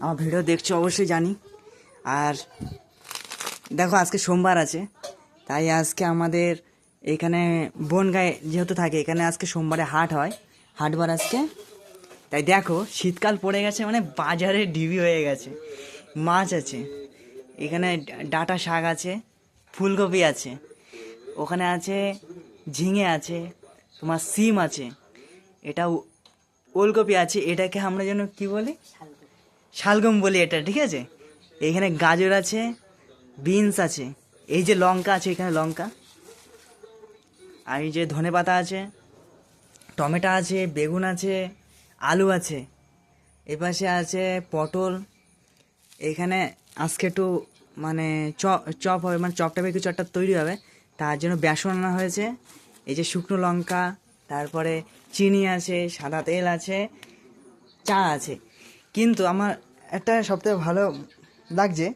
আমার ভিডিও দেখছো অবশ্যই জানি। আর দেখো আজকে সোমবার আছে, তাই আজকে আমাদের এখানে বনগাঁয়ে যেহেতু থাকে, এখানে আজকে সোমবারে হাট হয়, হাটবার আজকে। তাই দেখো শীতকাল পড়ে গেছে মানে বাজারে ঢিবি হয়ে গেছে। মাছ আছে এখানে, ডাঁটা শাক আছে, ফুলকপি আছে, ওখানে আছে ঝিঙে আছে, তোমার সিম আছে, এটা ওলকপি আছে, এটাকে আমরা যেন কি বলি, শালগম বলি এটা, ঠিক আছে। এখানে গাজর আছে, বিনস আছে, এই যে লঙ্কা আছে, এখানে লঙ্কা, আর এই যে ধনেপাতা আছে, টমেটো আছে, বেগুন আছে, আলু আছে, এপাশে আছে পটল। এখানে আজকে একটু মানে চপ হবে, মানে চপ টাইপের কিছু একটা তৈরি হবে, তার জন্য বেসন আনা হয়েছে। এই যে শুকনো লঙ্কা, তারপরে চিনি আছে, সাদা তেল আছে, চা আছে। কিন্তু আমার একটা সবথেকে ভালো লাগছে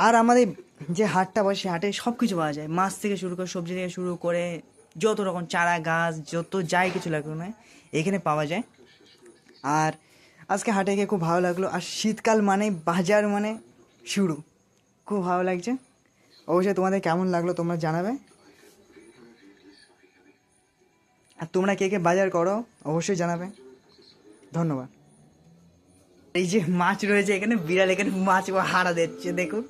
আর আমাদের যে হাটটা বসে, সে হাটে সব কিছু পাওয়া যায়, মাছ থেকে শুরু করে সবজি থেকে শুরু করে যত রকম চারা গাছ যত যাই কিছু লাগবে না এখানে পাওয়া যায়। আর আজকে হাটে গিয়ে খুব ভালো লাগলো। আর শীতকাল মানে বাজার মানে শুরু, খুব ভালো লাগছে। অবশ্যই তোমাদের কেমন লাগলো তোমরা জানাবে। আর তোমরা কে কে বাজার করো অবশ্যই জানাবে। ধন্যবাদ। এই যে মাছ রয়েছে এখানে, বিড়াল এখানে মাছ হারা দিচ্ছে দেখুন।